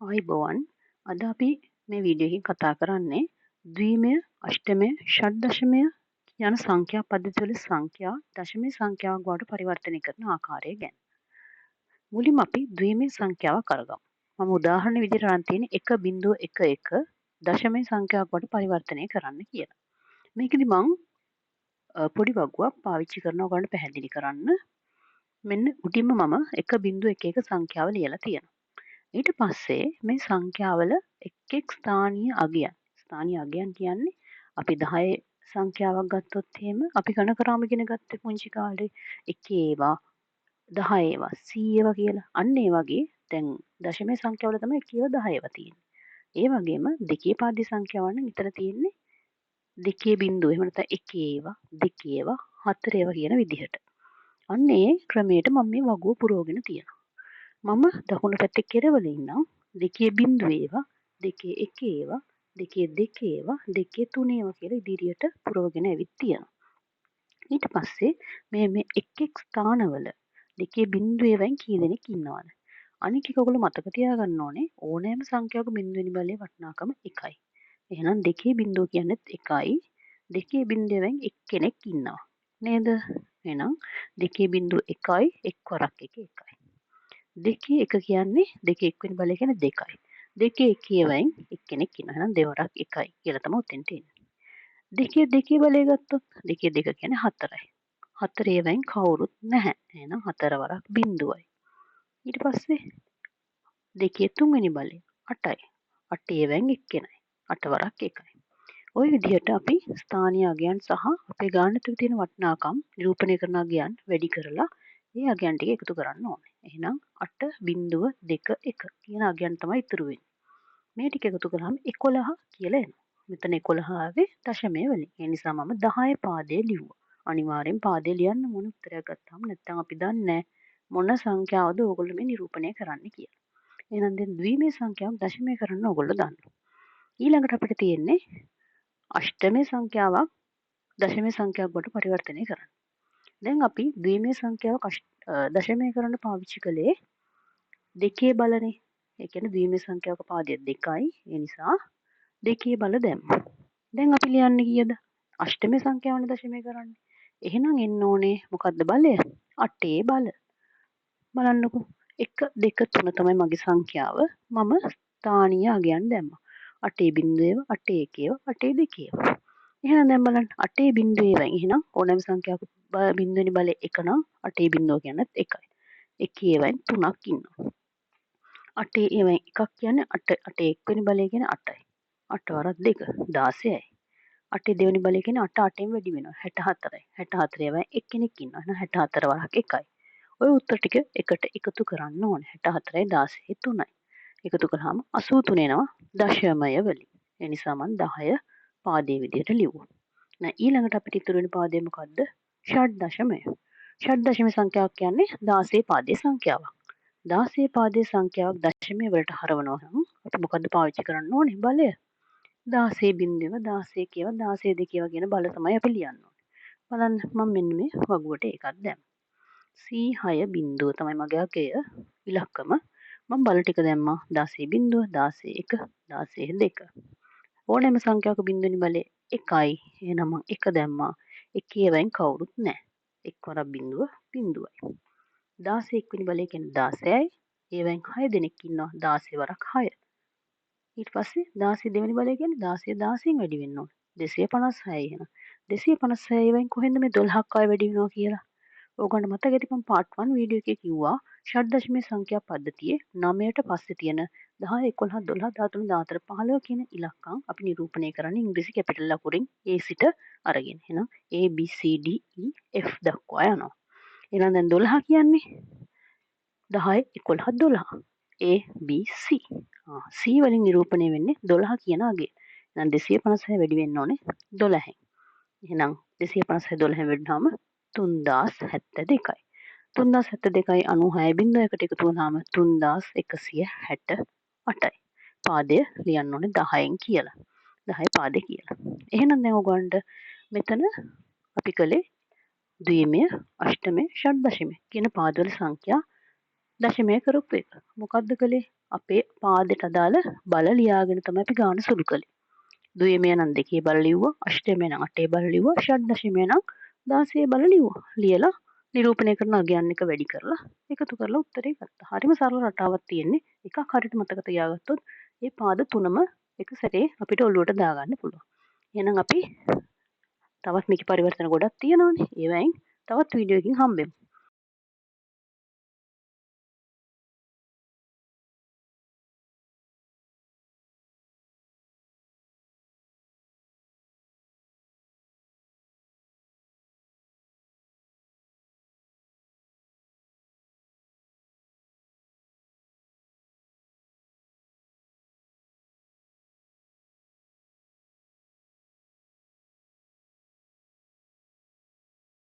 ආයුබෝවන්. අද අපි මේ වීඩියෝ එකකින් කතා කරන්නේ ද්විමය, අෂ්ටමය, ෂඩ්දශමය යන සංඛ්‍යා පද්ධති වල සංඛ්‍යා දශමයේ සංඛ්‍යාවක් බවට පරිවර්තනය කරන ආකාරය ගැන. මුලින්ම අපි ද්විමය සංඛ්‍යාවක් අරගමු. මම උදාහරණ විදිහට අරන් තියෙන්නේ 1.11 දශමයේ සංඛ්‍යාවක් බවට පරිවර්තනය කරන්න කියලා. මේකෙදි මම පොඩි වගුවක් පාවිච්චි කරනවා ඔයගොල්ලන්ට පැහැදිලි කරන්න. මෙන්න උඩින්ම මම 1.11 සංඛ්‍යාව ලියලා තියෙනවා. ඊට පස්සේ මේ සංඛ්‍යාවල එක් එක් ස්ථානීය අගයන්. ස්ථානීය අගයන් කියන්නේ අපි 10 සංඛ්‍යාවක් ගත්තොත් එහෙම අපි ඝන කරාම ඉගෙන ගත්තේ පුංචි කාලේ 1 ඒවා 10 ඒවා 100 ඒවා කියලා. අන්න ඒ වගේ දැන් දශමයේ සංඛ්‍යාවල තමයි 1 ඒවා 10 ඒවා තියෙන්නේ. ඒ වගේම දෙකේ පාඩ්‍ය සංඛ්‍යාවන් නම් විතර තියෙන්නේ දෙකේ බිංදුව. එහෙම නැත්නම් 1 ඒවා 2 ඒවා 4 ඒවා කියන විදිහට. අන්න ඒ ක්‍රමයට මම මේ වගුව පුරවගෙන තියෙනවා. මම දකුණු පැත්තේ කෙරවල ඉන්නම් දෙකේ බිංදුව ඒවා දෙකේ එක ඒවා දෙකේ දෙක ඒවා දෙකේ තුන ඒවා කියලා ඉදිරියට පුරවගෙන ඇවිත් තියෙනවා. ඊට පස්සේ මේ එක් එක් ස්ථානවල දෙකේ බිංදුව ඒවායින් කී දෙනෙක් ඉන්නවද? අනික එක ඔයගොල්ලෝ මතක තියාගන්න ඕනේ ඕනෑම සංඛ්‍යාවක බිංදුවෙනි බලයේ වටිනාකම 1යි. එහෙනම් දෙකේ බිංදුව කියන්නේත් 1යි. දෙකේ බිංදුවෙන් එක්කෙනෙක් ඉන්නවා. නේද? එහෙනම් දෙකේ බිංදුව 1යි එක් වරක් එක 1යි. දෙකේ එක කියන්නේ දෙකේ එක්වෙනි බලය කියන්නේ 2යි. දෙකේ එකේ වයින් එක්කෙනෙක් ඉන්නවා. එහෙනම් දෙවරක් 1යි කියලා තමයි උතෙන්ට එන්නේ. දෙකේ දෙකේ බලය ගත්තොත් දෙකේ දෙක කියන්නේ 4යි. 4 වයින් කවුරුත් නැහැ. එහෙනම් 4 වරක් බිංදුවයි. ඊට පස්සේ දෙකේ තුන්වෙනි බලය 8යි. 8 වයින් එක්කෙනයි. 8 වරක් 1යි. ওই විදිහට අපි ස්ථානීය අගයන් සහ අපේ ගානට තියෙන වටිනාකම් නිරූපණය කරන අගයන් වැඩි කරලා ඒ අගයන් ටික එකතු කරන්න ඕනේ. එහෙනම් 8.21 කියන අගයන් තමයි ඉතුරු වෙන්නේ. මේ ටික එකතු කළාම 11 කියලා එනවා. මෙතන 11 ආවේ දශමය වලින්. ඒ නිසා මම 10 පාදේ ලිව්වා. අනිවාර්යෙන් පාදේ ලියන්න මොන උත්තරයක් ගත්තාම නැත්නම් අපි දන්නේ මොන සංඛ්‍යාවද ඕගොල්ලෝ මේ නිරූපණය කරන්න කියලා. එහෙනම් දැන් ද්විමය සංඛ්‍යාවක් දශමය කරන්න ඕගොල්ලෝ දන්නවා. ඊළඟට අපිට තියෙන්නේ අෂ්ටමය සංඛ්‍යාවක් දශමය සංඛ්‍යාවක් බවට පරිවර්තනය කරන්න. දැන් අපි ද්විමය සංඛ්‍යාවක් දශමය කරන්න පාවිච්චි කළේ දෙකේ බලනේ. ඒ කියන්නේ ද්විමය සංඛ්‍යාවක පාදය 2යි. ඒ නිසා දෙකේ බල දැම්මා. දැන් අපි ලියන්නේ කීයද? අෂ්ටමය සංඛ්‍යාවනේ දශමය කරන්නේ. එහෙනම් එන්න ඕනේ මොකද්ද බලය? 8 බල. බලන්නකෝ. 1 2 3 තමයි මගේ සංඛ්‍යාව. මම ස්ථානීය අගයන් දැම්මා. 8 බිංදුවේව 8 එකේව 8 දෙකේව. එහෙනම් දැන් බලන්න 8 බිංදුවේවයි. එහෙනම් ඕනෑම සංඛ්‍යාවක බිංදුවෙනි බලය 1 නම් 8 බිංදුව කියන්නත් 1යි. එකේ වයින් 3ක් ඉන්නවා. 8 ඒවයින් එකක් කියන්නේ 8 එක්වෙනි බලය කියන්නේ 8යි. 8 වරක් 2 16යි. 8 දෙවෙනි බලය කියන්නේ 8 8න් වැඩි වෙනවා 64යි. 64 ඒවයින් එක්කෙනෙක් ඉන්නවා. එහෙනම් 64 වරක් 1යි. ඔය උත්තර ටික එකට එකතු කරන්න ඕනේ. 64යි 16යි 3යි. එකතු කළාම 83 එනවා දශමය වලින්. ඒ නිසා මම 10 පාදයේ විදිහට ලිව්වා. දැන් ඊළඟට අපිට ඉතුරු වෙන පාදය මොකද්ද? ෂඩ් දශමය. ෂඩ් දශම සංඛ්‍යාවක් කියන්නේ 16 පාදයේ සංඛ්‍යාවක්. 16 පාදයේ සංඛ්‍යාවක් දශමය වලට හරවනවා නම් අපි මොකද්ද පාවිච්චි කරන්න ඕනේ? බලය. 16 බිංදුව 16 කියව 16 දෙකේව කියන බල තමයි අපි ලියන්න ඕනේ. බලන්න මම මෙන්න මේ වගුවට ඒකක් දැම්මා. C6 බිංදුව තමයි මගේ අගය ඉලක්කම. මම බල ටික දැම්මා 16 බිංදුව 16 1 16 2. ඕනෑම සංඛ්‍යාවක බිංදුවෙනි බලය 1යි. එහෙනම් මම 1 දැම්මා. 1 වයින් කවුරුත් නැහැ. 1 වරක් බිංදුව බිංදුවයි. 16 එක්වෙනි බලය කියන්නේ 16යි. ඒ වයින් 6 දෙනෙක් ඉන්නවා 16 වරක් 6. ඊට පස්සේ 16 දෙවෙනි බලය කියන්නේ 16 16න් වැඩි වෙන්න ඕන. 256යි එහෙනම්. 256 වයින් කොහෙන්ද මේ 12ක් ආයෙ වැඩි වෙනවා කියලා? ඕගොල්ලන්ට මතක ඇති මම part 1 වීඩියෝ එකේ කිව්වා ෂඩ් දශමයේ සංඛ්‍යා පද්ධතියේ 9ට පස්සේ තියෙන 10 11 12 13 14 15 කියන ඉලක්කම් අපි නිරූපණය කරන්නේ ඉංග්‍රීසි කැපිටල් අකුරින් A සිට අරගෙන. එහෙනම් A B C D E F දක්වා යනවා. එහෙනම් දැන් 12 කියන්නේ 10 11 12 A B C. C වලින් නිරූපණය වෙන්නේ 12 කියන අගය. එහෙනම් 256 වැඩි වෙන්න ඕනේ 12න්. එහෙනම් 256 12න් වැඩිවම 3072යි. 3072යි 96 බිංදුවකට එකතු වුණාම 3168යි. පාදය ලියන්න ඕනේ 10න් කියලා. 10 පාදේ කියලා. එහෙනම් දැන් ඔයගොල්ලන්ට මෙතන අපි කළේ ද්විමය, අෂ්ටමය, ෂඩ්දශමය කියන පාදවල සංඛ්‍යා දශමය කරපු එක. මොකද්ද කළේ? අපේ පාදයට අදාළ බල ලියාගෙන තමයි අපි ගාන සුළු කළේ. ද්විමය නම් 2 බල ලිව්වා, අෂ්ටමය නම් 8 බල ලිව්වා, ෂඩ්දශමය නම් 16 බල ලිව්වා. ලියලා නිරූපණය කරන අගයන් එක වැඩි කරලා එකතු කරලා උත්තරේ ගත්තා. හරිම සරල රටාවක් තියෙන්නේ. එකක් හරියට මතක තියාගත්තොත් මේ පාද තුනම එක සැරේ අපිට ඔලුවට දාගන්න පුළුවන්. එහෙනම් අපි තවත් මේකේ පරිවර්තන ගොඩක් තියෙනවානේ. ඒවයින් තවත් වීඩියෝ එකකින් හම්බෙමු.